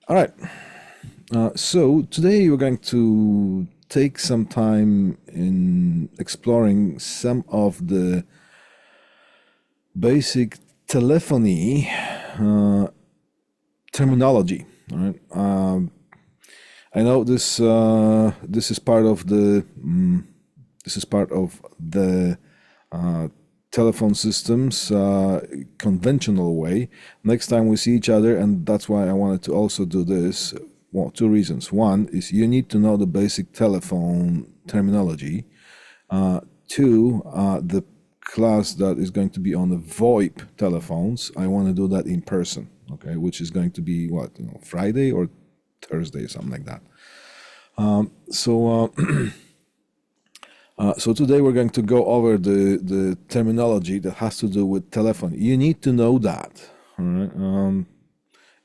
All right. So today we're going to take some time in exploring some of the basic telephony terminology. All right. I know this is part of the telephone systems conventional way. Next time we see each other, and that's why I wanted to also do this. Well, two reasons. One is you need to know the basic telephone terminology. Two, the class that is going to be on the VoIP telephones, I want to do that in person, okay, which is going to be what, Friday or Thursday, something like that. So today we're going to go over the terminology that has to do with telephony. You need to know that, all right?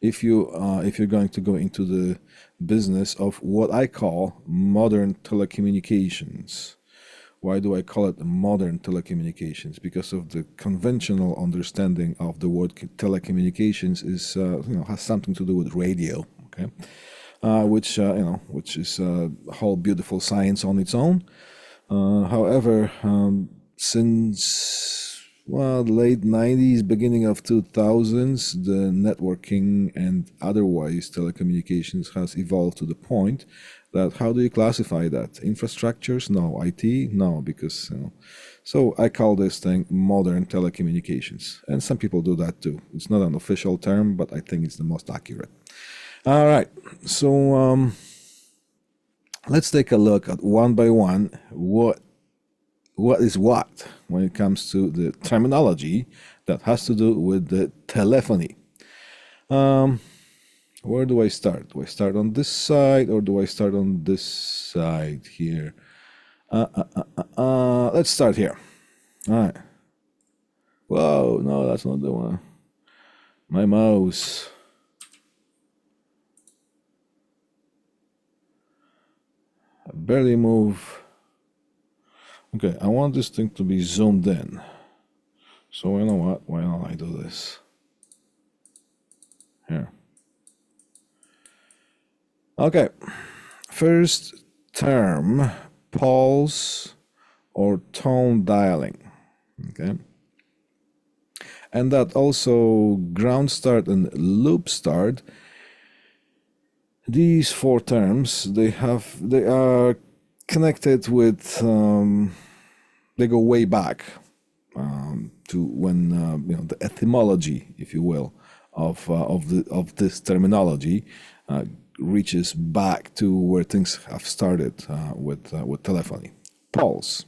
If you're going to go into the business of what I call modern telecommunications. Why do I call it modern telecommunications? Because of the conventional understanding of the word telecommunications is has something to do with radio, okay, which is a whole beautiful science on its own. However, since the late 90s, beginning of 2000s, the networking and otherwise telecommunications has evolved to the point that how do you classify that? Infrastructures? No. IT? No, because so I call this thing modern telecommunications, and some people do that too. It's not an official term, but I think it's the most accurate. All right, so let's take a look at one by one what is what when it comes to the terminology that has to do with the telephony. Where do I start? Do I start on this side or do I start on this side here? Let's start here. All right. Whoa, no, that's not the one. My mouse. I barely move. Okay, I want this thing to be zoomed in. So you know what? Why don't I do this? Here. Okay. First term, pulse or tone dialing. Okay. And that also ground start and loop start. These four terms, they are connected with, they go way back to when the etymology, if you will, of this terminology reaches back to where things have started with telephony. Pulse.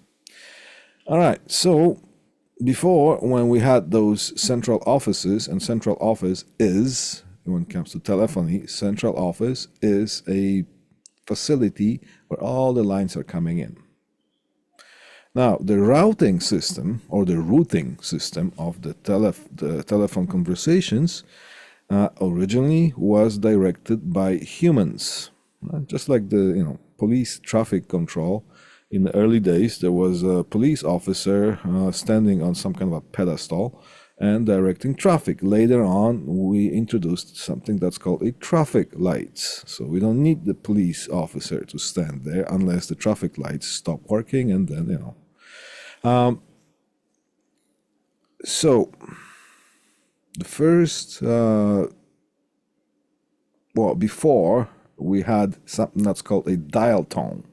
All right, so before, when we had those central offices, and central office is, when it comes to telephony, central office is a facility where all the lines are coming in. Now, the routing system or the routing system of the telephone conversations originally was directed by humans, just like the police traffic control. In the early days, there was a police officer standing on some kind of a pedestal and directing traffic. Later on, we introduced something that's called a traffic lights. So we don't need the police officer to stand there unless the traffic lights stop working, and then so the first, before we had something that's called a dial tone.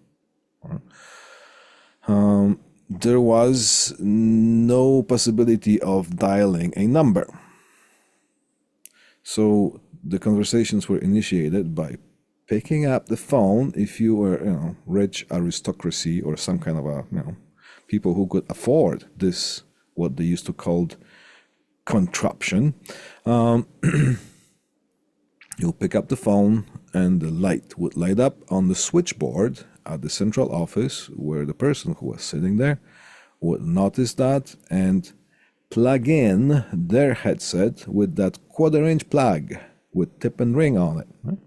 There was no possibility of dialing a number. So the conversations were initiated by picking up the phone if you were, rich aristocracy or some kind of a, people who could afford this, what they used to call contraption. You'll pick up the phone and the light would light up on the switchboard at the central office, where the person who was sitting there would notice that and plug in their headset with that quarter-inch plug with tip and ring on it, right?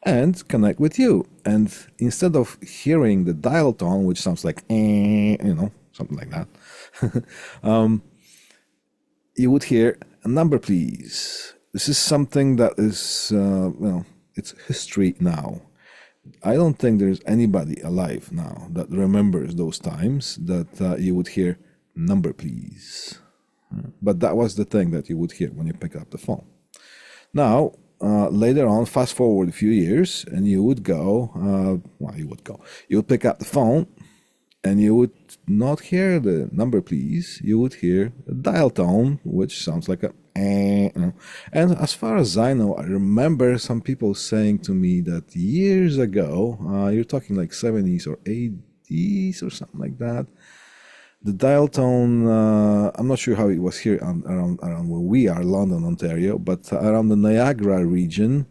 And connect with you. And instead of hearing the dial tone, which sounds like something like that, you would hear a number, please. this is something that is, it's history now. I don't think there's anybody alive now that remembers those times that you would hear number please. But that was the thing that you would hear when you pick up the phone. Now, later on, fast forward a few years, and you would go, you would pick up the phone, and you would not hear the number please, you would hear a dial tone, which sounds like a and as far as I know, I remember some people saying to me that years ago, you're talking like 70s or 80s or something like that, the dial tone, I'm not sure how it was here around where we are, London, Ontario, but around the Niagara region,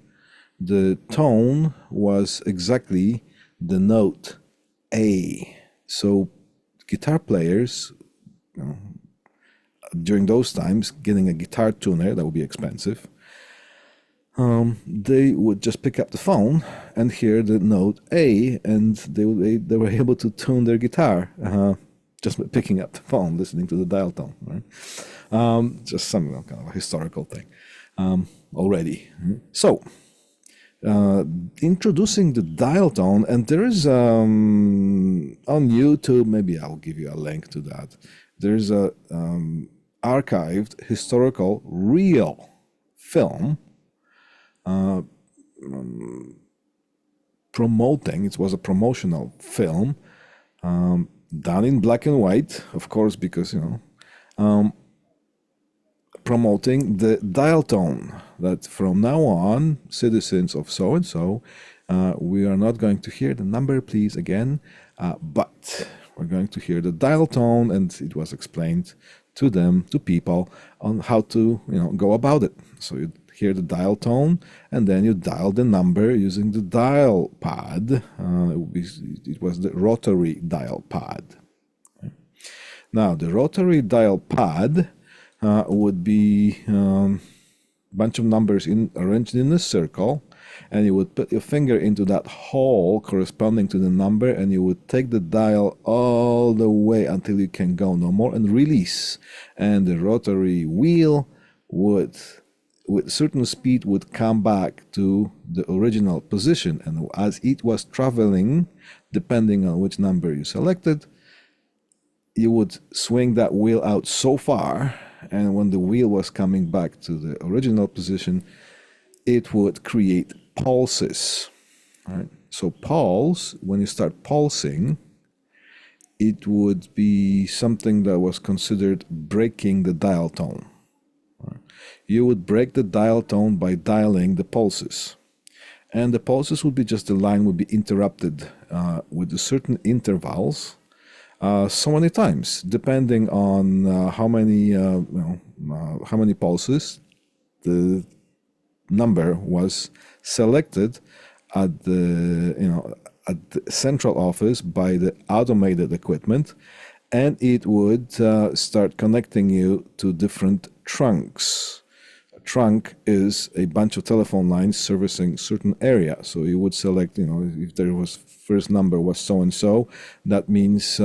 the tone was exactly the note A. So guitar players, during those times, getting a guitar tuner, that would be expensive, they would just pick up the phone and hear the note A, and they were able to tune their guitar just by picking up the phone, listening to the dial tone. Right? Just some kind of a historical thing already. So, introducing the dial tone, and there is on YouTube, maybe I'll give you a link to that. There's a archived historical real film promoting, it was a promotional film done in black and white, of course, because promoting the dial tone, that from now on, citizens of so and so, we are not going to hear the number please again, but we're going to hear the dial tone, and it was explained to them, to people, on how to go about it. So you hear the dial tone, and then you dial the number using the dial pad. It was the rotary dial pad. Now the rotary dial pad would be a bunch of numbers arranged in a circle, and you would put your finger into that hole corresponding to the number, and you would take the dial all the way until you can go no more and release. And the rotary wheel would, with certain speed, would come back to the original position. And as it was traveling, depending on which number you selected, you would swing that wheel out so far, and when the wheel was coming back to the original position, it would create pulses. Right? So pulse, when you start pulsing, it would be something that was considered breaking the dial tone. Right? You would break the dial tone by dialing the pulses. And the pulses would be just, the line would be interrupted with certain intervals, so many times, depending on how many pulses the number was selected at the central office by the automated equipment, and it would start connecting you to different trunks. A trunk is a bunch of telephone lines servicing certain area. So you would select, if there was first number was so and so, that means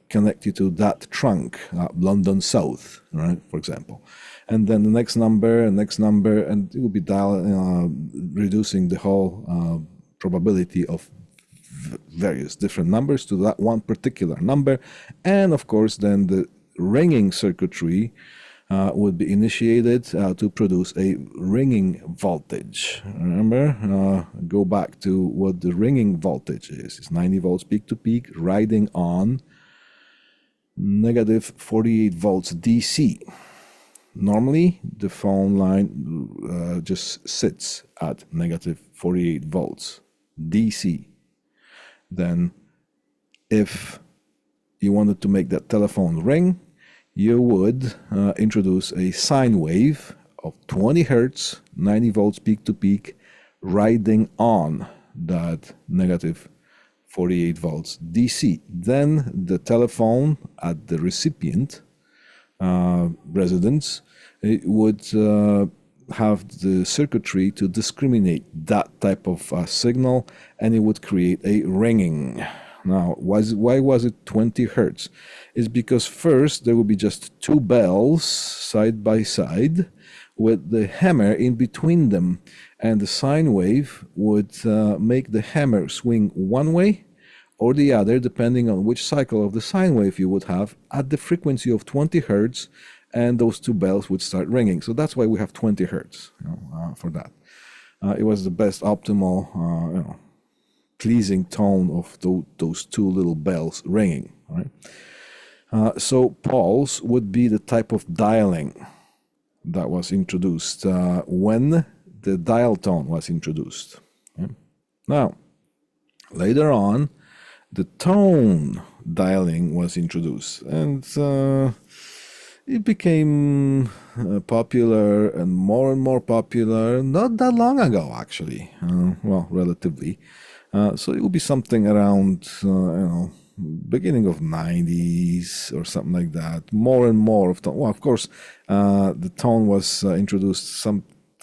connect you to that trunk, London South, right, for example. And then the next number, and it will be reducing the whole probability of various different numbers to that one particular number. And of course, then the ringing circuitry would be initiated to produce a ringing voltage. Remember, go back to what the ringing voltage is. It's 90 volts peak to peak, riding on negative 48 volts DC. Normally, the phone line just sits at negative 48 volts DC. Then, if you wanted to make that telephone ring, you would introduce a sine wave of 20 hertz, 90 volts peak to peak, riding on that negative 48 volts DC. Then the telephone at the recipient residence, it would have the circuitry to discriminate that type of signal, and it would create a ringing. Now, why was it 20 hertz? It's because first there would be just two bells side by side with the hammer in between them, and the sine wave would make the hammer swing one way or the other, depending on which cycle of the sine wave you would have at the frequency of 20 hertz, and those two bells would start ringing. So that's why we have 20 hertz for that. It was the best optimal, pleasing tone of those two little bells ringing. Right? So pulse would be the type of dialing that was introduced when the dial tone was introduced. Right? Now, later on, the tone dialing was introduced, and it became popular and more popular not that long ago, actually. Well, relatively. So it will be something around, beginning of 90s or something like that. More and more of tone. Well, of course, the tone was introduced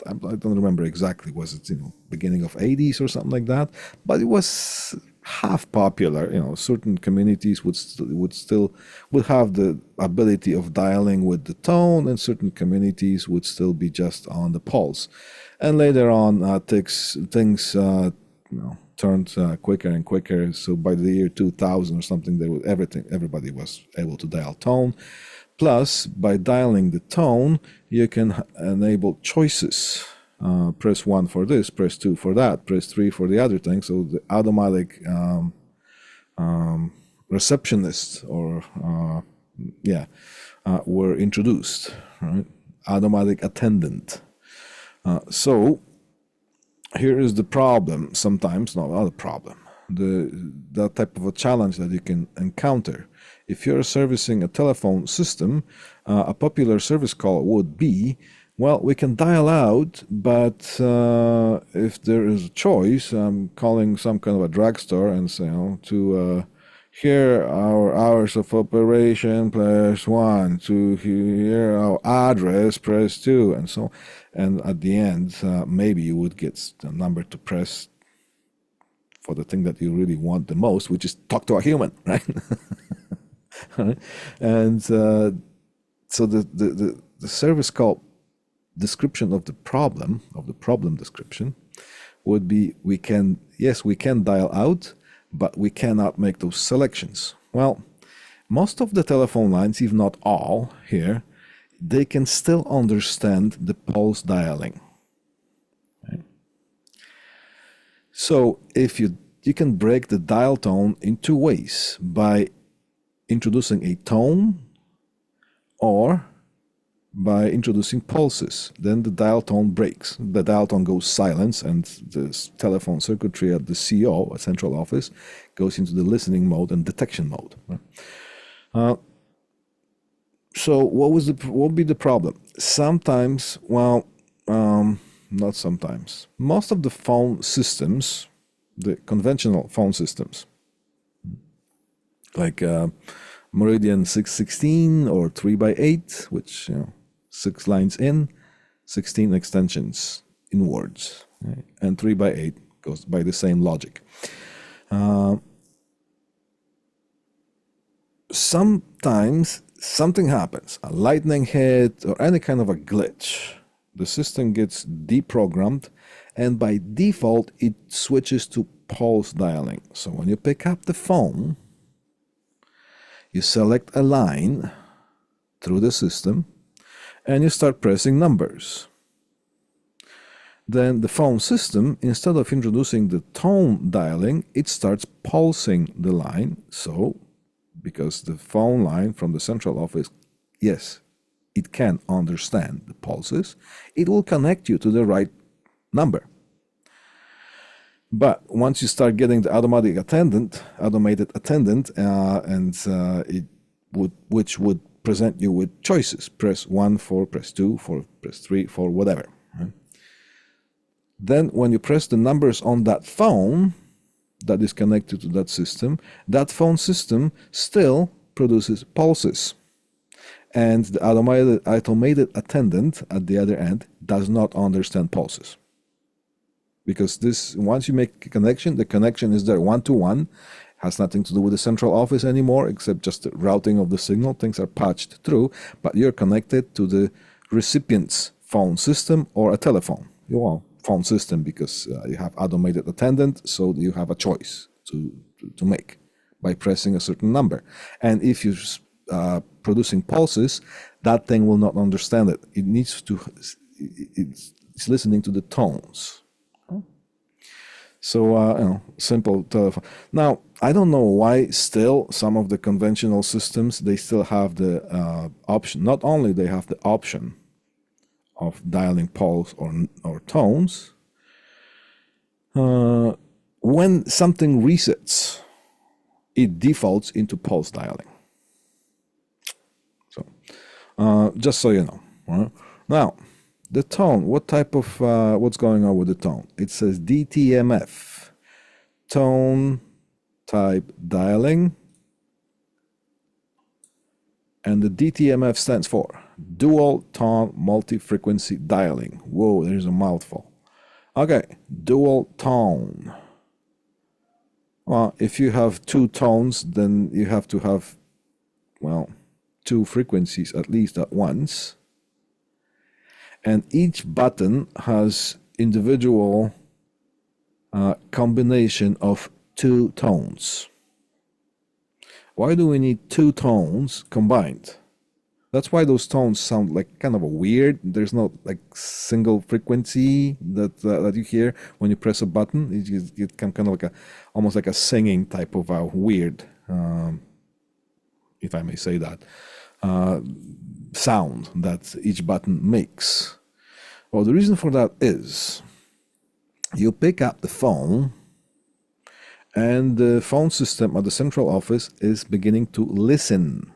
I don't remember exactly. Was it beginning of 80s or something like that? But it was half popular. Certain communities would have the ability of dialing with the tone, and certain communities would still be just on the pulse. And later on, things turned quicker and quicker. So by the year 2000 or something, everybody was able to dial tone. Plus, by dialing the tone, you can enable choices. Press 1 for this, press 2 for that, press 3 for the other thing. So the automatic receptionists were introduced, right? Automatic attendant. So here is the problem. Sometimes, not a problem. That type of a challenge that you can encounter. If you're servicing a telephone system, a popular service call would be, well, we can dial out, but if there is a choice, I'm calling some kind of a drugstore and say, to hear our hours of operation, press 1, to hear our address, press 2, and so on. And at the end, maybe you would get the number to press for the thing that you really want the most, which is talk to a human, right? And so the service call description of the problem description would be, we can dial out, but we cannot make those selections. Well, most of the telephone lines, if not all here, they can still understand the pulse dialing. Right? So if you can break the dial tone in two ways: by introducing a tone or by introducing pulses. Then the dial tone breaks. The dial tone goes silent, and the telephone circuitry at the CO, a central office, goes into the listening mode and detection mode. So what would be the problem? Sometimes, not sometimes. Most of the phone systems, the conventional phone systems, like Meridian 616 or 3x8, which 6 lines in, 16 extensions inwards, right? And 3x8 goes by the same logic. Sometimes something happens, a lightning hit or any kind of a glitch. The system gets deprogrammed, and by default it switches to pulse dialing. So when you pick up the phone, you select a line through the system and you start pressing numbers. Then the phone system, instead of introducing the tone dialing, it starts pulsing the line. So, because the phone line from the central office, yes, it can understand the pulses, it will connect you to the right number. But once you start getting the automated attendant, which would present you with choices: press 1 for, press 2 for, press 3 for, whatever. Right? Then when you press the numbers on that phone that is connected to that system, that phone system still produces pulses. And the automated attendant at the other end does not understand pulses. Because once you make a connection, the connection is there one-to-one, has nothing to do with the central office anymore, except just the routing of the signal. Things are patched through, but you're connected to the recipient's phone system or a telephone. You want phone system because you have automated attendant, so you have a choice to make by pressing a certain number. And if you're producing pulses, that thing will not understand it. It needs to, it's listening to the tones. So, simple telephone. Now, I don't know why still some of the conventional systems, they still have the option. Not only they have the option of dialing pulse or tones, when something resets, it defaults into pulse dialing. So, just so you know. Right? Now, the tone, what type of, what's going on with the tone? It says DTMF, tone type dialing. And the DTMF stands for dual tone multi-frequency dialing. Whoa, there's a mouthful. Okay, dual tone. Well, if you have two tones, then you have to have, well, two frequencies at least at once. And each button has individual combination of two tones. Why do we need two tones combined? That's why those tones sound like kind of a weird. There's no like single frequency that you hear when you press a button. It kind of like almost like a singing type of a weird, if I may say that, sound that each button makes. Well, the reason for that is you pick up the phone and the phone system at the central office is beginning to listen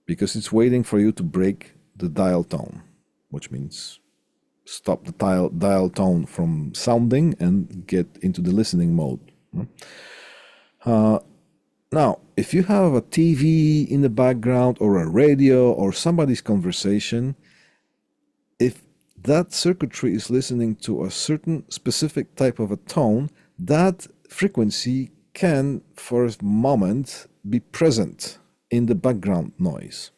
because it's waiting for you to break the dial tone, which means stop the dial tone from sounding and get into the listening mode. Now, if you have a TV in the background or a radio or somebody's conversation, if that circuitry is listening to a certain specific type of a tone, that frequency can, for a moment, be present in the background noise,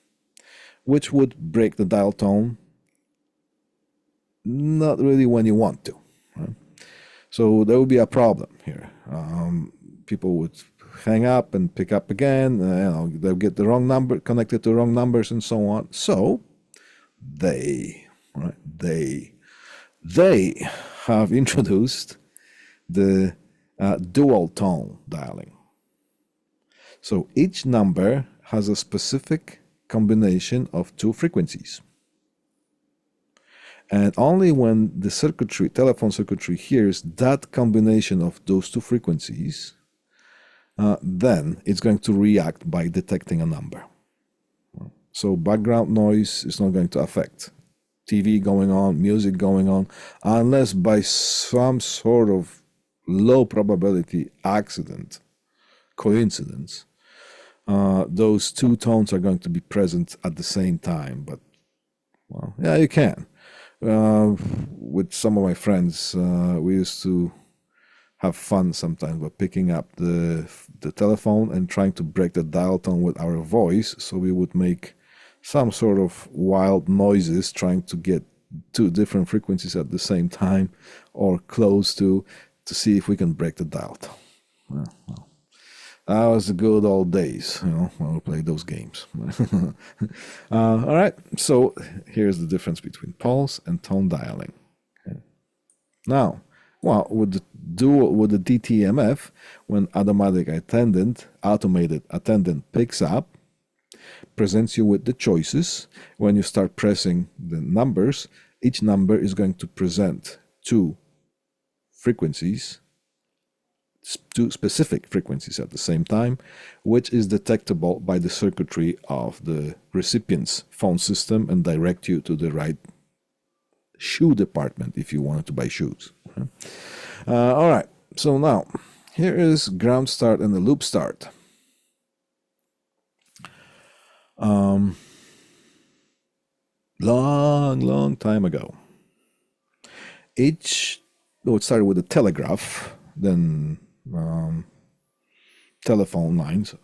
which would break the dial tone, not really when you want to. Right? So there would be a problem here. People would hang up and pick up again. They'll get the wrong number, connected to wrong numbers, and so on. So they have introduced the dual tone dialing. So each number has a specific combination of two frequencies. And only when the circuitry, telephone circuitry, hears that combination of those two frequencies, then it's going to react by detecting a number. So background noise is not going to affect TV going on, music going on, unless by some sort of low probability accident, coincidence, those two tones are going to be present at the same time. But, well, yeah, you can. With some of my friends, we used to have fun sometimes by picking up the telephone and trying to break the dial tone with our voice, so we would make some sort of wild noises trying to get two different frequencies at the same time or close to see if we can break the dial tone. Well, that was the good old days, when we played those games. All right, so here's the difference between pulse and tone dialing. Okay. Now, well, with the DTMF, when automated attendant picks up, presents you with the choices. When you start pressing the numbers, each number is going to present two frequencies, two specific frequencies at the same time, which is detectable by the circuitry of the recipient's phone system and direct you to the right shoe department if you wanted to buy shoes. All right, so now here is ground start and the loop start. Long time ago. It started with a telegraph, then telephone lines.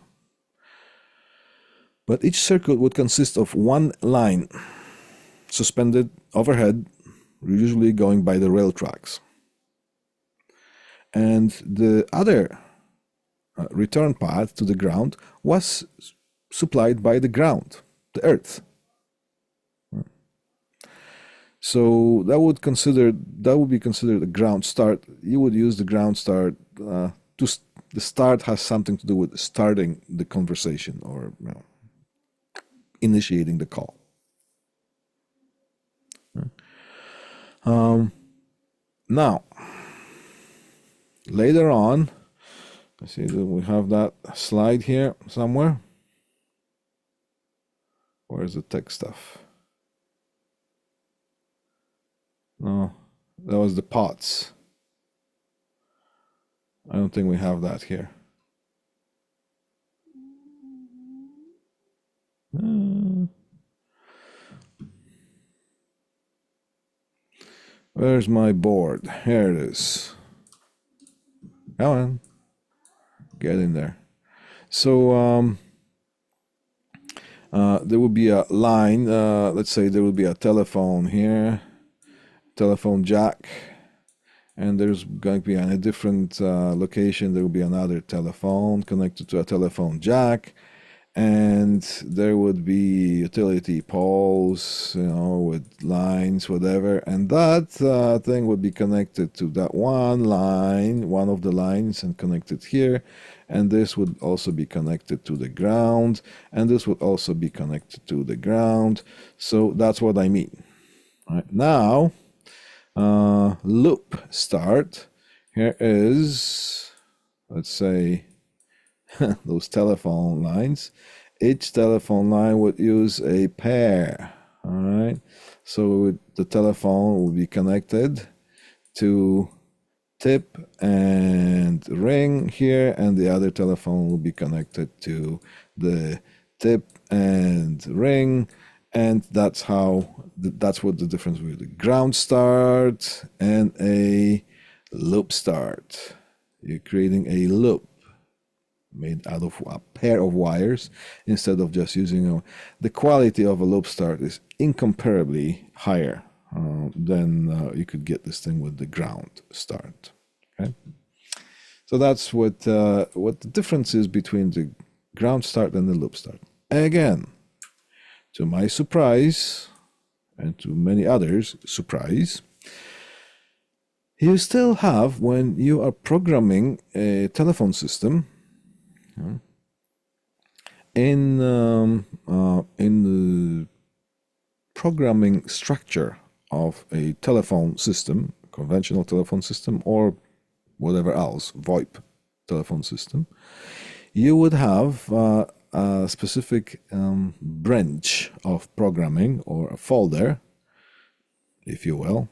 But each circuit would consist of one line. suspended overhead, usually going by the rail tracks. And the other return path to the ground was supplied by the ground, the earth. So that would be considered a ground start. You would use the ground start the start has something to do with starting the conversation or initiating the call. Now, later on, I see that we have that slide here somewhere. Where's the tech stuff? No, that was the pots. I don't think we have that here. Where's my board? Here it is. Come on. Get in there. So there will be a line. Let's say there will be a telephone here, telephone jack, and there's going to be in a different location. There will be another telephone connected to a telephone jack, and there would be utility poles, with lines, whatever, and that thing would be connected to that one line, one of the lines, and connected here, and this would also be connected to the ground, and this would also be connected to the ground. So that's what I mean. All right, now, loop start. Here is, let's say, those telephone lines. Each telephone line would use a pair. All right, so the telephone will be connected to tip and ring here, and the other telephone will be connected to the tip and ring, and that's what the difference with the ground start and a loop start. You're creating a loop made out of a pair of wires instead of just using the quality of a loop start is incomparably higher than you could get this thing with the ground start. Okay, so that's what the difference is between the ground start and the loop start. Again, to my surprise and to many others' surprise, you still have, when you are programming a telephone system, in the programming structure of a telephone system, conventional telephone system, or whatever else, VoIP telephone system, you would have a specific branch of programming, or a folder, if you will.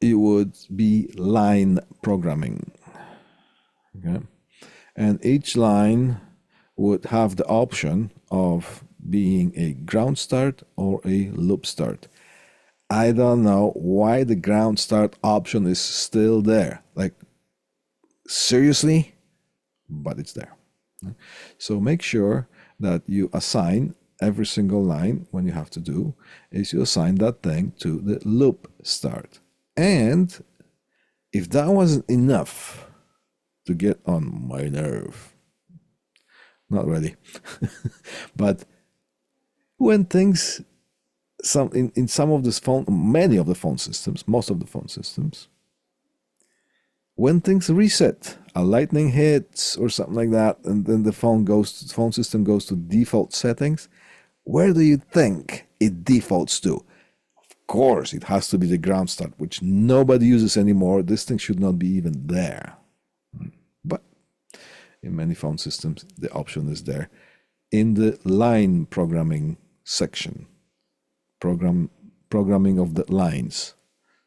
It would be line programming. Okay, and each line would have the option of being a ground start or a loop start. I don't know why the ground start option is still there. Like, seriously? But it's there. So make sure that you assign every single line. When you have to do is you assign that thing to the loop start. And if that wasn't enough to get on my nerve, not really, but when things, in some of this many of the phone systems, most of the phone systems, when things reset, a lightning hits or something like that, and then the phone system goes to default settings, where do you think it defaults to? Of course, it has to be the ground start, which nobody uses anymore. This thing should not be even there. But in many phone systems, the option is there in the line programming section, programming of the lines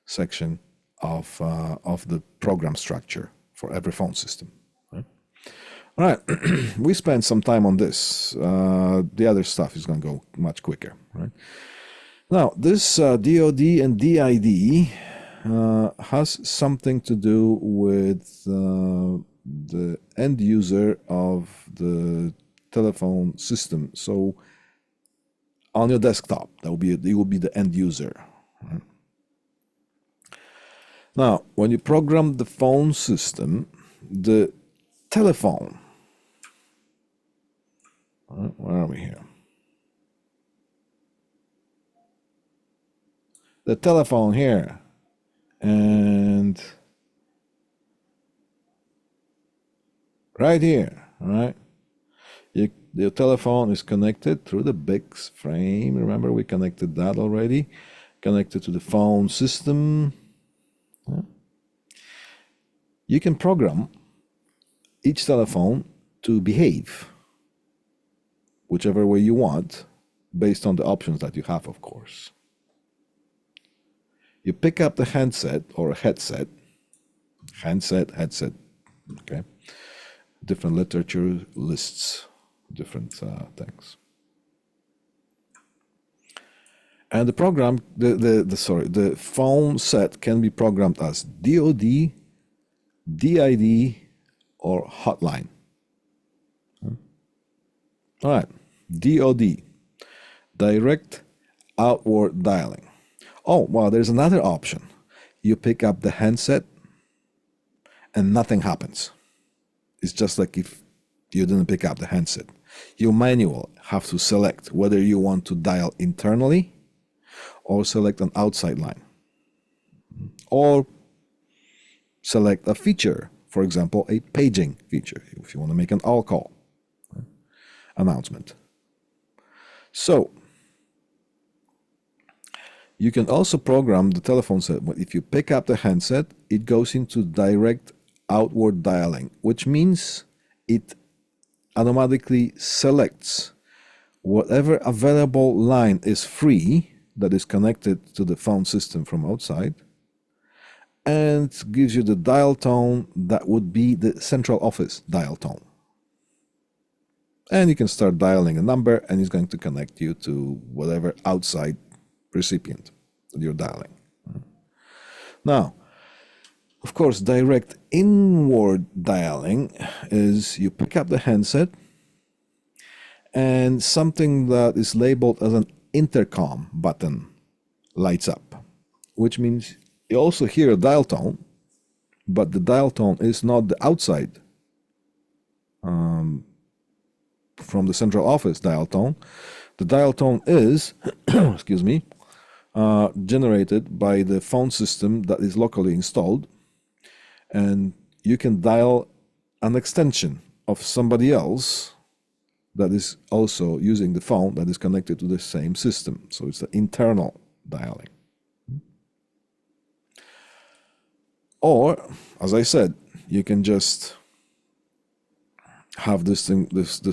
section of the program structure for every phone system. Right? All right, we spent some time on this. The other stuff is going to go much quicker. Right? Now, this DoD and DID has something to do with the end user of the telephone system. So on your desktop. You will be the end user. Right? Now, when you program the phone system, the telephone. Where are we here? The telephone here, and right here, all right? The telephone is connected through the big frame. Remember, we connected that already. Connected to the phone system. Yeah. You can program each telephone to behave whichever way you want, based on the options that you have, of course. You pick up the handset or a headset, headset, okay? Different literature lists different things. And the program, the phone set can be programmed as DOD, DID, or hotline. All right, DOD, direct outward dialing. Oh, well, there's another option. You pick up the handset and nothing happens. It's just like if you didn't pick up the handset. You manually have to select whether you want to dial internally or select an outside line. Or select a feature, for example, a paging feature, if you want to make an all call announcement. So, you can also program the telephone set. If you pick up the handset, it goes into direct outward dialing, which means it automatically selects whatever available line is free that is connected to the phone system from outside, and gives you the dial tone that would be the central office dial tone. And you can start dialing a number, and it's going to connect you to whatever outside recipient that you're dialing. Now, of course, direct inward dialing is you pick up the handset and something that is labeled as an intercom button lights up, which means you also hear a dial tone, but the dial tone is not the outside from the central office dial tone. The dial tone is, excuse me, generated by the phone system that is locally installed, and you can dial an extension of somebody else that is also using the phone that is connected to the same system. So it's the internal dialing. Or, as I said, you can just have this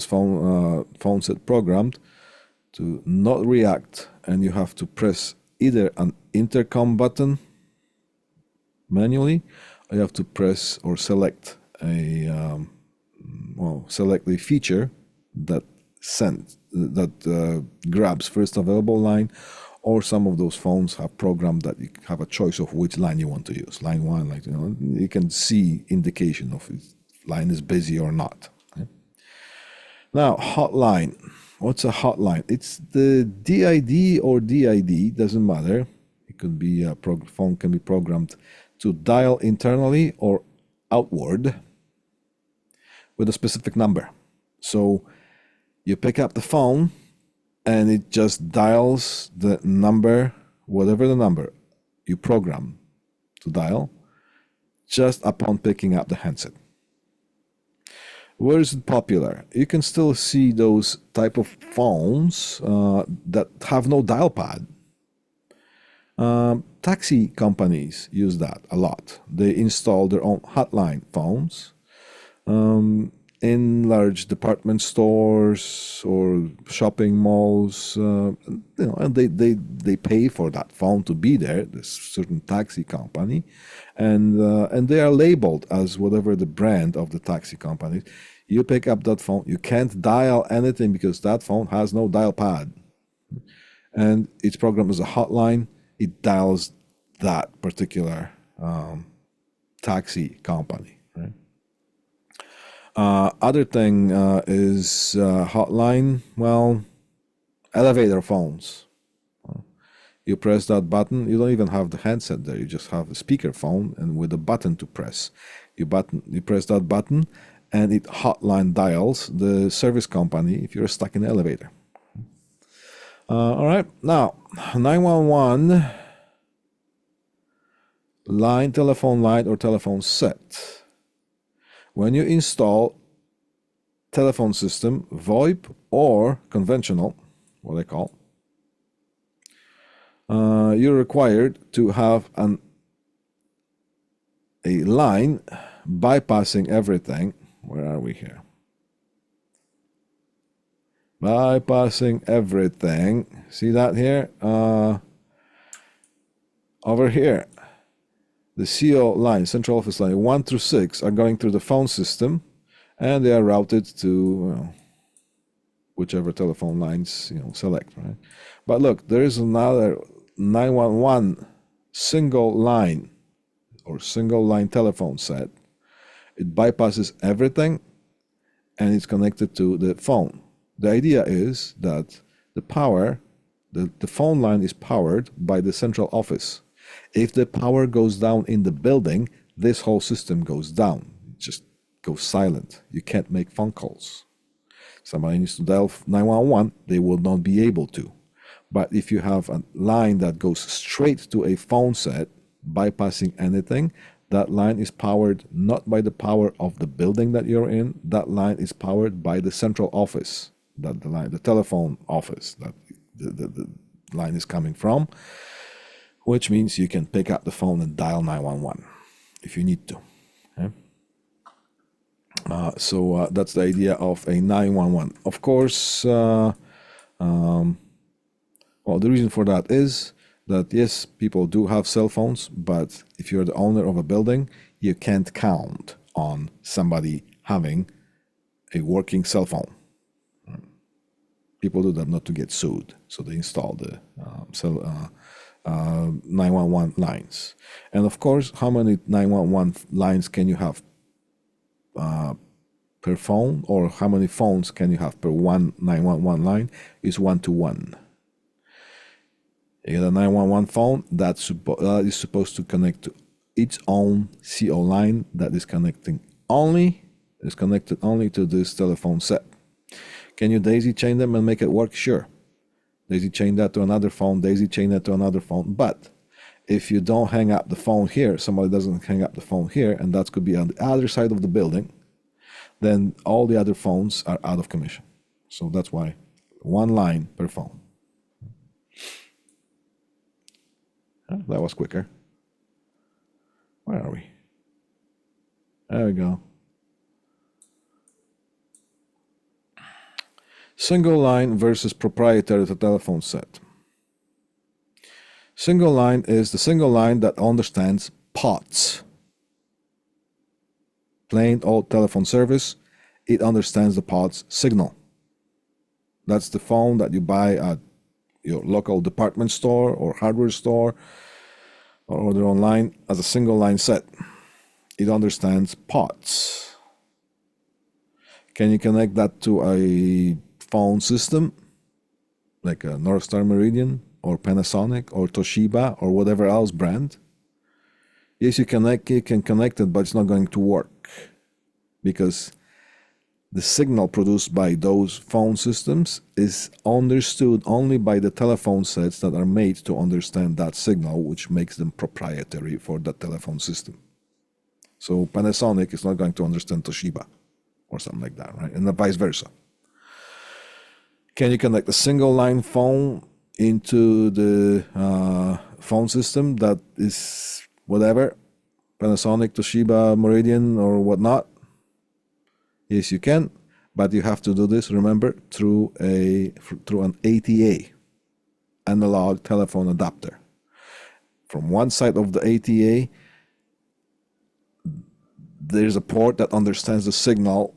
phone set programmed to not react, and you have to press either an intercom button manually, or you have to press or select a select the feature that grabs first available line, or some of those phones have programmed that you have a choice of which line you want to use. Line 1, like you can see indication of if line is busy or not. Okay? Now, hotline. What's a hotline? It's the DID or DID, doesn't matter. It could be phone can be programmed to dial internally or outward with a specific number. So you pick up the phone and it just dials the number, whatever the number you program to dial, just upon picking up the handset. Where is it popular? You can still see those type of phones that have no dial pad. Taxi companies use that a lot. They install their own hotline phones in large department stores or shopping malls, and they pay for that phone to be there. This certain taxi company, and they are labeled as whatever the brand of the taxi company. You pick up that phone, you can't dial anything because that phone has no dial pad, and it's programmed as a hotline. It dials that particular taxi company. Right? Other thing is hotline. Well, elevator phones. You press that button, you don't even have the handset there, you just have a speaker phone and with a button to press. You press that button and it hotline dials the service company if you're stuck in the elevator. All right, now 911 line, telephone line, or telephone set. When you install telephone system, VoIP or conventional, what I call, you're required to have a line bypassing everything. Where are we here? Bypassing everything. See that here? Over here, the CO line, central office line 1 through 6 are going through the phone system, and they are routed to whichever telephone lines select, right? But look, there is another 911 single line or single line telephone set. It bypasses everything and it's connected to the phone. The idea is that the phone line is powered by the central office. If the power goes down in the building, this whole system goes down. It just goes silent. You can't make phone calls. Somebody needs to dial 911, they will not be able to. But if you have a line that goes straight to a phone set, bypassing anything, that line is powered not by the power of the building that you're in. That line is powered by the central office, the telephone office that the line is coming from, which means you can pick up the phone and dial 911 if you need to. Okay? So that's the idea of a 911. Of course, well, the reason for that is that, yes, people do have cell phones, but if you're the owner of a building, you can't count on somebody having a working cell phone. People do that not to get sued, so they install the 911 lines. And of course, how many 911 lines can you have per phone, or how many phones can you have per one 911 line? Is 1 to 1. You get a 911 phone that is supposed to connect to its own CO line that is connected only to this telephone set. Can you daisy chain them and make it work? Sure. Daisy chain that to another phone, daisy chain that to another phone. But if you don't hang up the phone here, somebody doesn't hang up the phone here, and that could be on the other side of the building, then all the other phones are out of commission. So that's why one line per phone. That was quicker. Where are we? There we go. Single line versus proprietary telephone set. Single line is the single line that understands POTS. Plain old telephone service. It understands the POTS signal. That's the phone that you buy at your local department store or hardware store or order online as a single line set. It understands POTS. Can you connect that to a phone system like a North Star Meridian or Panasonic or Toshiba or whatever else brand? Yes, you can connect it, but it's not going to work because the signal produced by those phone systems is understood only by the telephone sets that are made to understand that signal, which makes them proprietary for that telephone system. So Panasonic is not going to understand Toshiba or something like that, right? And vice versa. Can you connect a single line phone into the phone system that is whatever, Panasonic, Toshiba, Meridian, or whatnot? Yes, you can, but you have to do this, remember, through an ATA, analog telephone adapter. From one side of the ATA, there's a port that understands the signal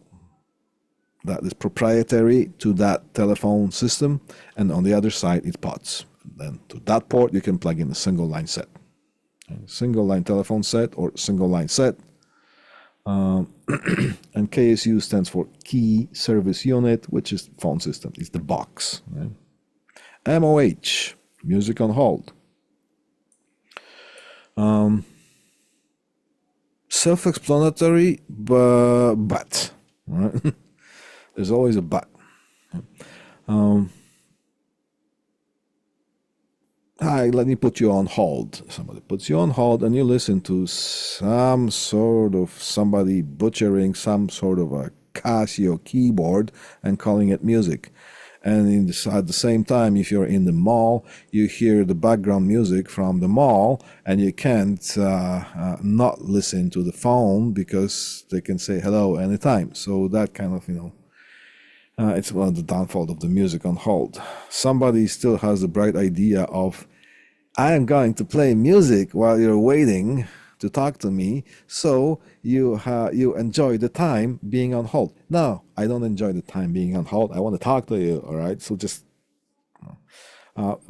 that is proprietary to that telephone system, and on the other side, it POTS. Then to that port, you can plug in a single line set. Single line telephone set or single line set. And KSU stands for Key Service Unit, which is phone system. It's the box. Right? MOH, music on hold. Self-explanatory, but right? There's always a but. Hi, let me put you on hold. Somebody puts you on hold and you listen to some sort of somebody butchering some sort of a Casio keyboard and calling it music. And at the same time, if you're in the mall, you hear the background music from the mall and you can't not listen to the phone because they can say hello anytime. So that kind of, it's one of the downfall of the music on hold. Somebody still has the bright idea of, I am going to play music while you're waiting to talk to me, so you enjoy the time being on hold. No, I don't enjoy the time being on hold. I want to talk to you, all right? So just,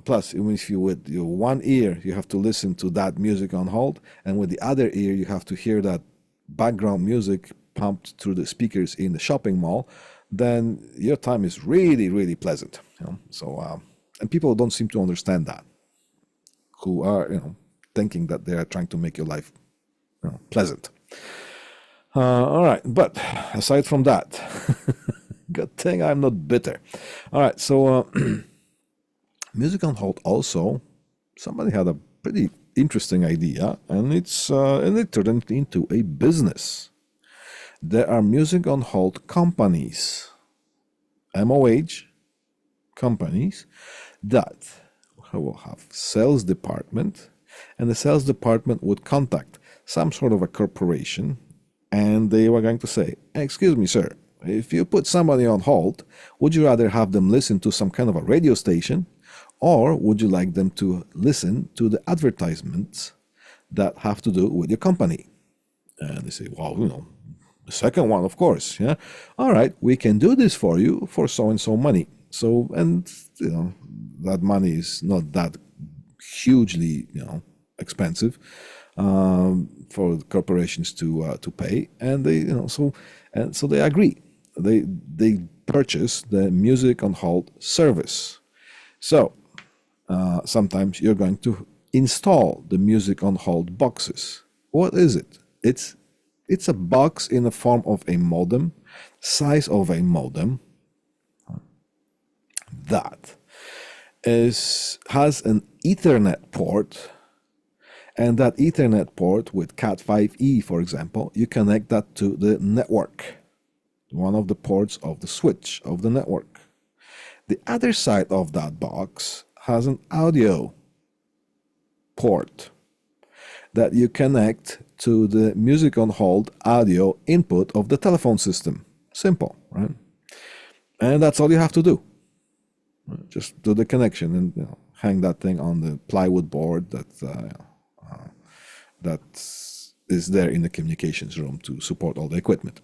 plus, even if you with your one ear, you have to listen to that music on hold, and with the other ear, you have to hear that background music pumped through the speakers in the shopping mall, then your time is really, really pleasant. So, and people don't seem to understand that, who are, thinking that they are trying to make your life, pleasant. All right, but aside from that, good thing I'm not bitter. All right, so music on hold also, somebody had a pretty interesting idea, and it turned into a business. There are music on hold companies, MOH companies, that will have sales department, and the sales department would contact some sort of a corporation, and they were going to say, excuse me, sir, if you put somebody on hold, would you rather have them listen to some kind of a radio station, or would you like them to listen to the advertisements that have to do with your company? And they say, well, the second one, of course, yeah. All right, we can do this for you for so and so money. So, and that money is not that hugely, expensive for corporations to pay, and they, so they agree. They purchase the music on hold service. So sometimes you're going to install the music on hold boxes. What is it? It's a box in the form of a modem, size of a modem, that has an Ethernet port, and that Ethernet port with Cat5e, for example, you connect that to the network, one of the ports of the switch of the network. The other side of that box has an audio port that you connect to the music on hold audio input of the telephone system. Simple, right? And that's all you have to do. Just do the connection and hang that thing on the plywood board that is there in the communications room to support all the equipment.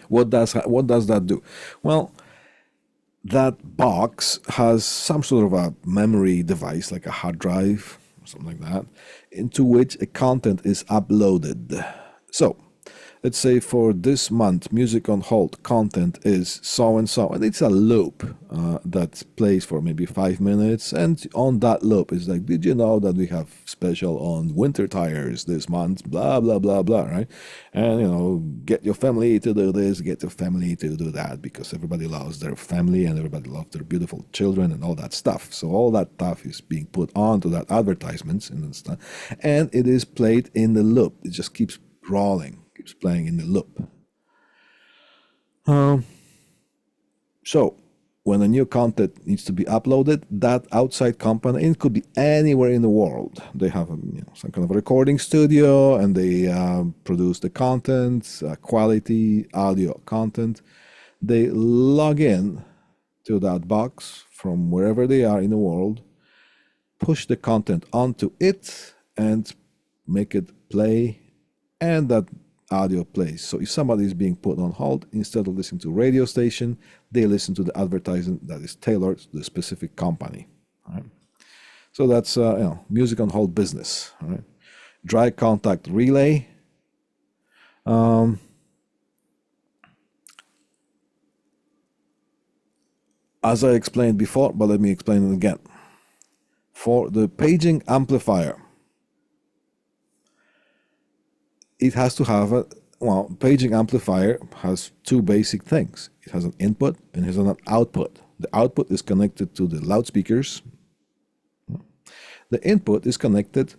What does that do? Well, that box has some sort of a memory device, like a hard drive or something like that, into which a content is uploaded. So let's say for this month, music on hold content is so and so, and it's a loop that plays for maybe 5 minutes, and on that loop is like, did you know that we have special on winter tires this month, blah blah blah blah, right? And get your family to do this, get your family to do that, because everybody loves their family and everybody loves their beautiful children and all that stuff. So all that stuff is being put onto that advertisements and stuff, and it is played in the loop. It just keeps rolling, keeps playing in the loop. So when a new content needs to be uploaded, that outside company, it could be anywhere in the world, they have some kind of a recording studio, and they produce the content, quality audio content. They log in to that box from wherever they are in the world, push the content onto it, and make it play, and that audio plays. So if somebody is being put on hold, instead of listening to radio station, they listen to the advertisement that is tailored to the specific company. All right? So that's music on hold business. All right? Dry contact relay. As I explained before, but let me explain it again. For the paging amplifier, it has to have a, well, paging amplifier has two basic things. It has an input and it has an output. The output is connected to the loudspeakers. The input is connected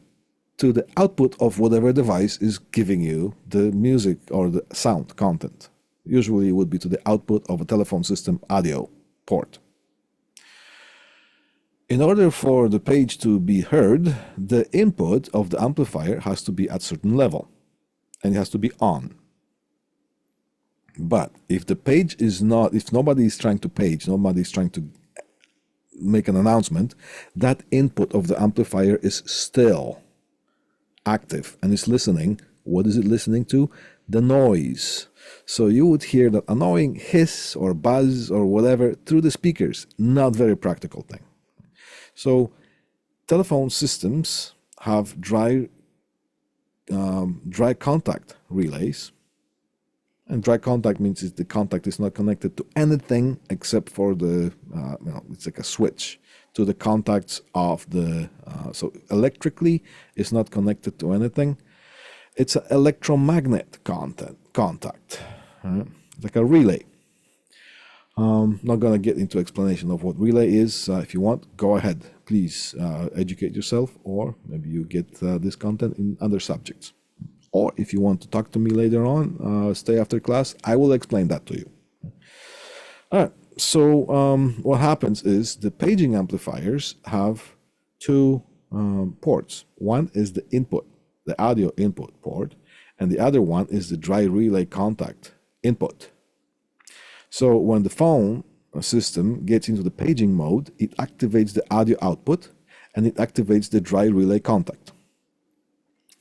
to the output of whatever device is giving you the music or the sound content. Usually it would be to the output of a telephone system audio port. In order for the page to be heard, the input of the amplifier has to be at a certain level and it has to be on. But if the page is not, if nobody is trying to page, nobody is trying to make an announcement, that input of the amplifier is still active and is listening. What is it listening to? The noise. So you would hear that annoying hiss or buzz or whatever through the speakers. Not very practical thing. So telephone systems have dry contact relays. And dry contact means the contact is not connected to anything except for the, it's like a switch to the contacts of the, so electrically it's not connected to anything. It's an electromagnet contact, right? Like a relay. Not going to get into explanation of what relay is. If you want, go ahead. Please educate yourself, or maybe you get this content in other subjects. Or if you want to talk to me later on, stay after class, I will explain that to you. All right, so what happens is the paging amplifiers have two ports. One is the input, the audio input port, and the other one is the dry relay contact input. So when the phone system gets into the paging mode, it activates the audio output and it activates the dry relay contact.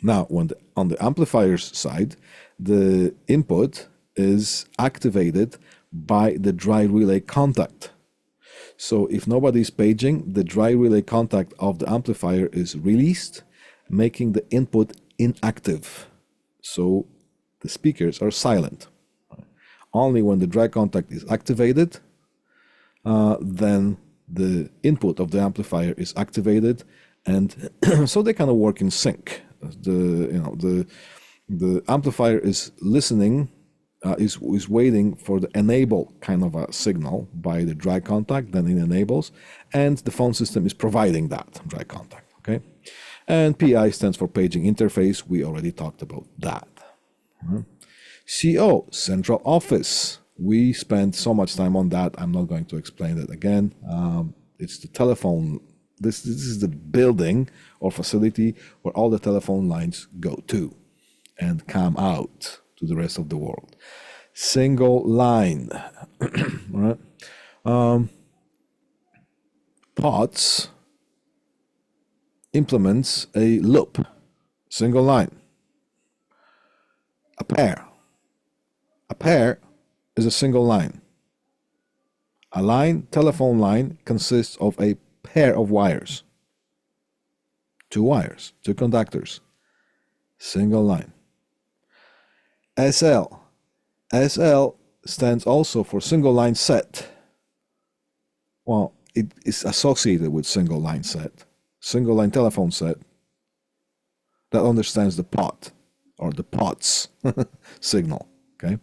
Now, when on the amplifier's side, the input is activated by the dry relay contact. So if nobody is paging, the dry relay contact of the amplifier is released, making the input inactive. So the speakers are silent. Only when the dry contact is activated, then the input of the amplifier is activated, and so they kind of work in sync. The amplifier is listening, is waiting for the enable kind of a signal by the dry contact, then it enables, and the phone system is providing that dry contact. Okay, and PI stands for paging interface. We already talked about that. CO, central office. We spent so much time on that. I'm not going to explain it again. It's the telephone. This is the building or facility where all the telephone lines go to and come out to the rest of the world. Single line. Right? POTS implements a loop. Single line. A pair. A pair is a single line. A line, telephone line, consists of a pair of wires. Two wires, two conductors. Single line. SL. SL stands also for single line set. Well, it is associated with single line set. Single line telephone set that understands the POT or the POTS signal. Okay,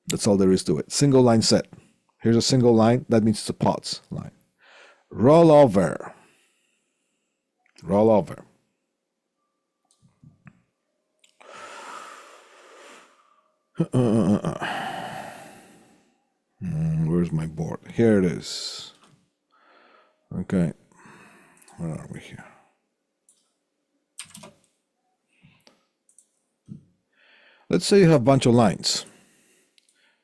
that's all there is to it. Single line set. Here's a single line. That means it's a POTS line. Rollover. Rollover. Where's my board? Here it is. Okay. Where are we here? Let's say you have a bunch of lines.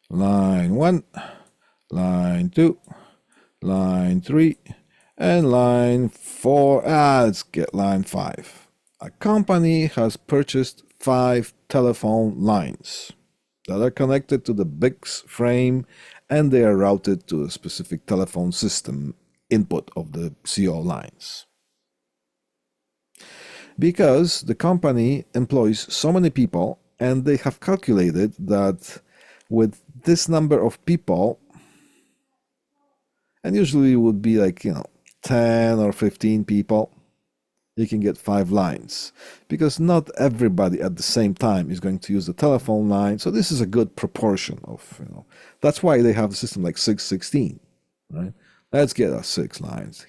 Line 1, line 2, line 3, and line 4. Let's get line 5. A company has purchased 5 telephone lines that are connected to the BICS frame, and they are routed to a specific telephone system input of the CO lines. Because the company employs so many people, and they have calculated that with this number of people, And usually it would be like, 10 or 15 people. You can get 5 lines because not everybody at the same time is going to use the telephone line. So this is a good proportion of, that's why they have a system like 616, right? Let's get a 6 lines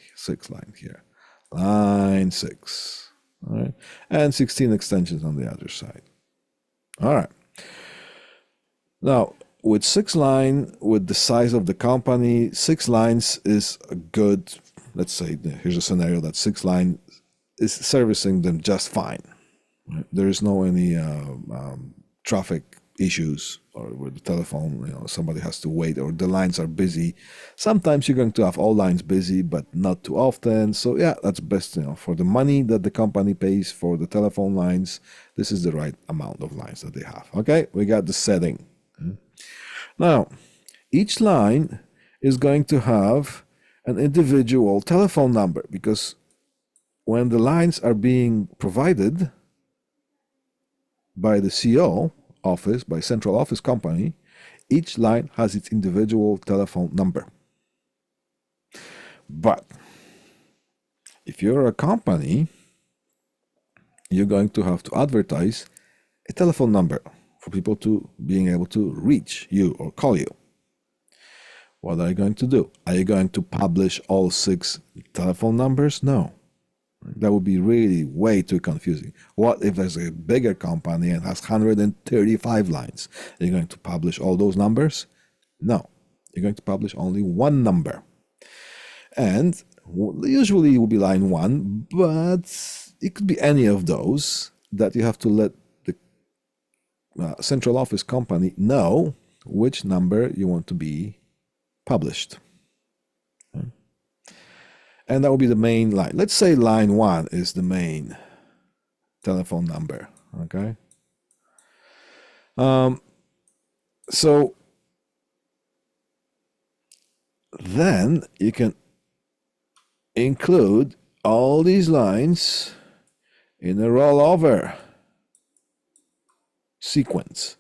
here. Line 6, all right? And 16 extensions on the other side. All right. Now, with 6 line, with the size of the company, 6 lines is a good, let's say, here's a scenario that 6 line is servicing them just fine. Right? There is no any traffic issues or with the telephone, somebody has to wait or the lines are busy. Sometimes you're going to have all lines busy, but not too often. So yeah, that's best, for the money that the company pays for the telephone lines, this is the right amount of lines that they have. Okay, we got the setting. Now, each line is going to have an individual telephone number because when the lines are being provided by the CO office, by central office company, each line has its individual telephone number. But if you're a company, you're going to have to advertise a telephone number for people to being able to reach you or call you. What are you going to do? Are you going to publish all 6 telephone numbers? No. That would be really way too confusing. What if there's a bigger company and has 135 lines? Are you going to publish all those numbers? No. You're going to publish only one number. And usually it will be line 1, but it could be any of those that you have to let the central office company know which number you want to be published. Okay. And that will be the main line. Let's say line 1 is the main telephone number, okay? So then you can include all these lines in a rollover sequence.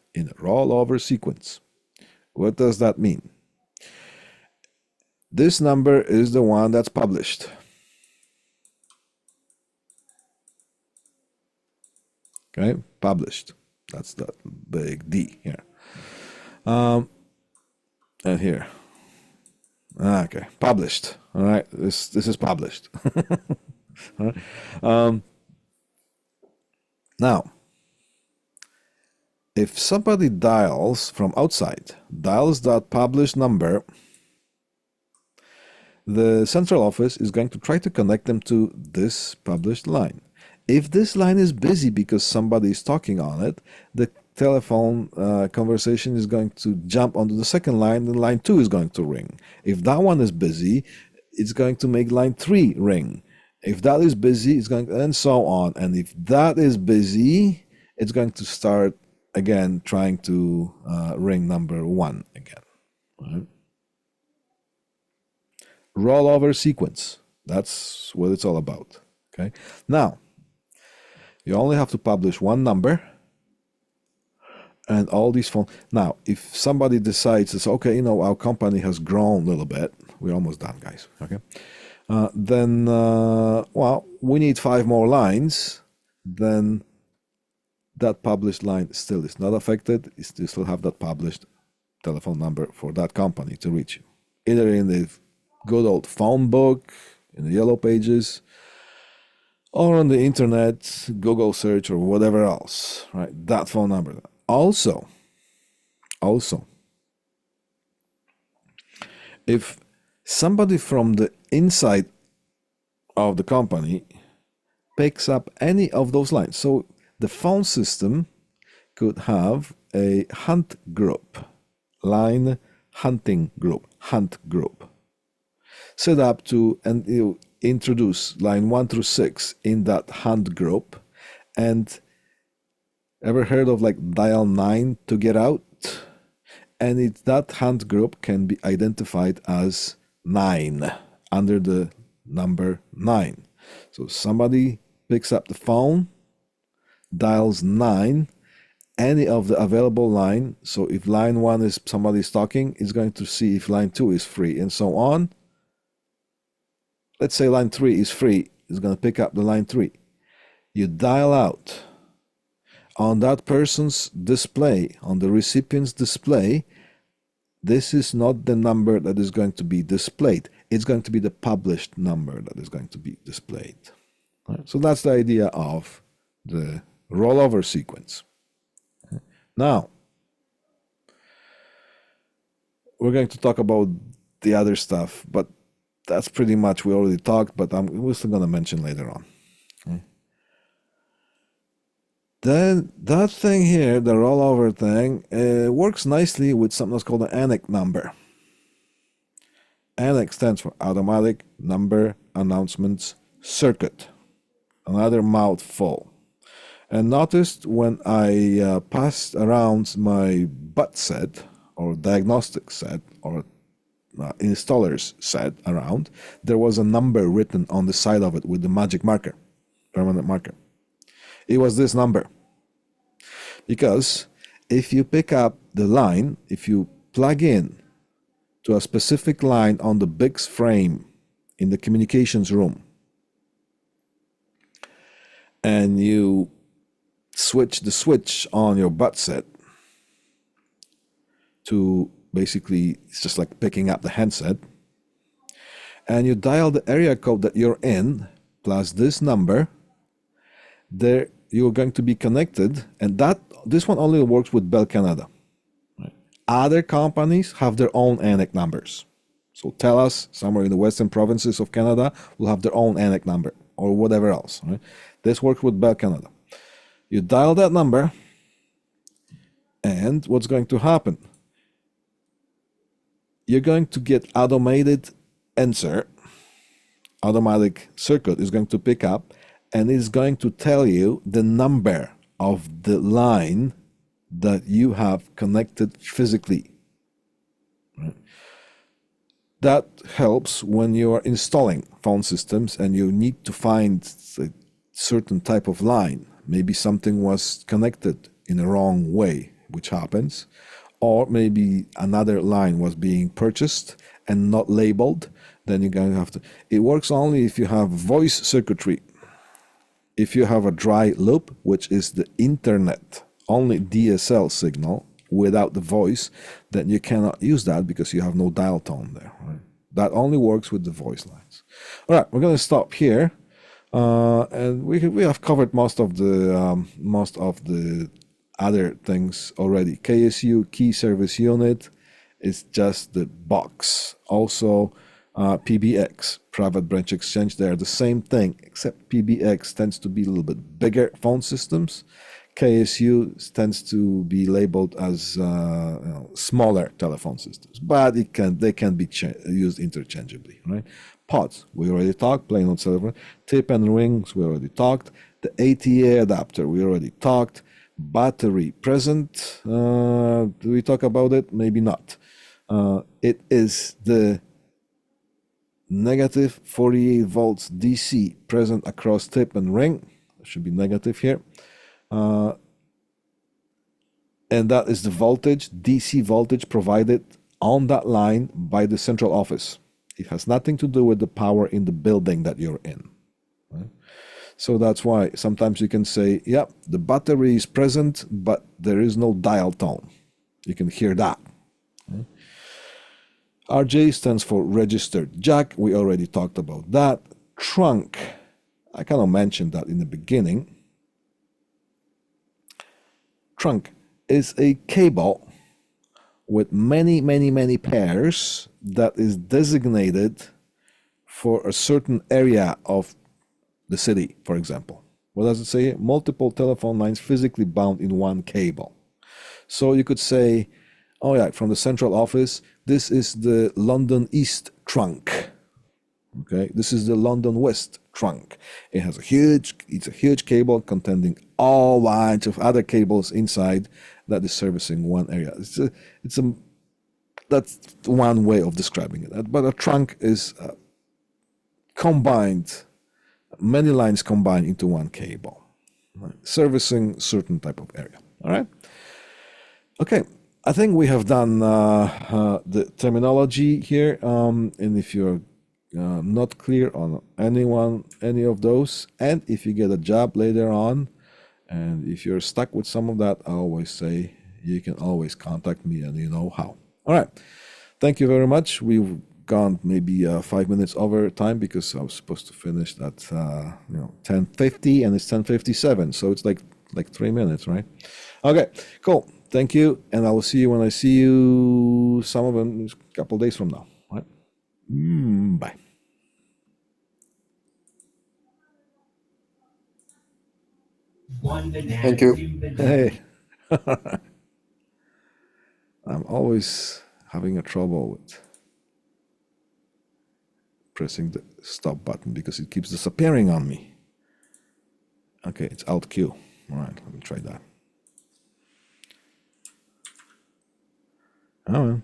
What does that mean? This number is the one that's published. Okay, published. That's that big D here. And here. Okay, published. All right, this is published. All right. Now, if somebody dials from outside, dials that published number, the central office is going to try to connect them to this published line. If this line is busy because somebody is talking on it, the telephone conversation is going to jump onto the second line, and line 2 is going to ring. If that one is busy, it's going to make line 3 ring. If that is busy, it's going to, and so on. And if that is busy, it's going to start again trying to ring number 1 again. Right? Rollover sequence. That's what it's all about. Okay. Now, you only have to publish one number and all these phones. Now, if somebody decides it's okay, our company has grown a little bit. We're almost done, guys. Okay. Then, well, we need 5 more lines. Then that published line still is not affected. You still have that published telephone number for that company to reach you, either in the good old phone book, in the yellow pages, or on the internet, Google search, or whatever else, right? That phone number. Also, if somebody from the inside of the company picks up any of those lines, so the phone system could have a hunt group, line hunting group, hunt group, set up to, and you introduce line 1 through 6 in that hunt group. And ever heard of like dial 9 to get out? And that hunt group can be identified as 9 under the number 9. So somebody picks up the phone, dials 9, any of the available line. So if line 1 is somebody's talking, it's going to see if line 2 is free and so on. let's say line 3 is free, it's going to pick up the line 3. You dial out. On that person's display, on the recipient's display, this is not the number that is going to be displayed. It's going to be the published number that is going to be displayed. Right? So that's the idea of the rollover sequence. Now, we're going to talk about the other stuff, but that's pretty much we already talked, but we're still going to mention later on. Okay. Then that thing here, the rollover thing, works nicely with something that's called an ANIC number. ANIC stands for Automatic Number Announcements Circuit. Another mouthful. And notice when I passed around my butt set, or diagnostic set, or installer's set around, there was a number written on the side of it with the magic marker, permanent marker. It was this number. Because if you pick up the line, if you plug in to a specific line on the BICS frame in the communications room, and you switch the switch on your butt set to basically, it's just like picking up the handset, and you dial the area code that you're in plus this number, there you're going to be connected, and this one only works with Bell Canada. Right? Other companies have their own ANIC numbers. So TELUS, somewhere in the western provinces of Canada, will have their own ANIC number or whatever else. Right? This works with Bell Canada. You dial that number, and what's going to happen? You're going to get automated answer. Automatic circuit is going to pick up, and it's going to tell you the number of the line that you have connected physically. Right? That helps when you are installing phone systems and you need to find a certain type of line. Maybe something was connected in a wrong way, which happens, or maybe another line was being purchased and not labeled. Then you're going to have to. It works only if you have voice circuitry. If you have a dry loop, which is the internet, only DSL signal without the voice, then you cannot use that because you have no dial tone there. Right? That only works with the voice lines. All right, we're going to stop here, and we have covered most of the other things already. KSU, Key Service Unit, is just the box. Also, PBX, Private Branch Exchange, they're the same thing, except PBX tends to be a little bit bigger phone systems. KSU tends to be labeled as smaller telephone systems, but they can be used interchangeably, right? Pods, we already talked, plain old telephone. Tip and rings, we already talked. The ATA adapter, we already talked. Battery present, do we talk about it? Maybe not. It is the negative 48 volts DC present across tip and ring. It should be negative here. And that is the voltage, DC voltage provided on that line by the central office. It has nothing to do with the power in the building that you're in. Right? So that's why sometimes you can say, yeah, the battery is present, but there is no dial tone. You can hear that. Okay? RJ stands for registered jack. We already talked about that. Trunk, I kind of mentioned that in the beginning. Trunk is a cable with many, many, many pairs that is designated for a certain area of the city, for example. What does it say? Multiple telephone lines physically bound in one cable. So you could say, oh yeah, from the central office, this is the London East trunk. Okay, this is the London West trunk. It has it's a huge cable containing all bunch of other cables inside that is servicing one area. That's one way of describing it. But a trunk is combined, many lines combined into one cable, right? Servicing certain type of area. All right. Okay. I think we have done the terminology here, and if you're not clear on any of those, and if you get a job later on, and if you're stuck with some of that, I always say you can always contact me, and you know how. All right. Thank you very much. We've gone maybe 5 minutes over time because I was supposed to finish at 10:50, and it's 10:57, so it's like 3 minutes, right? Okay, cool. Thank you, and I will see you when I see you. Some of them a couple days from now. All right. Bye. Thank you. Hey, I'm always having a trouble with pressing the stop button because it keeps disappearing on me. Okay, it's Alt Q. All right, let me try that. Oh, well.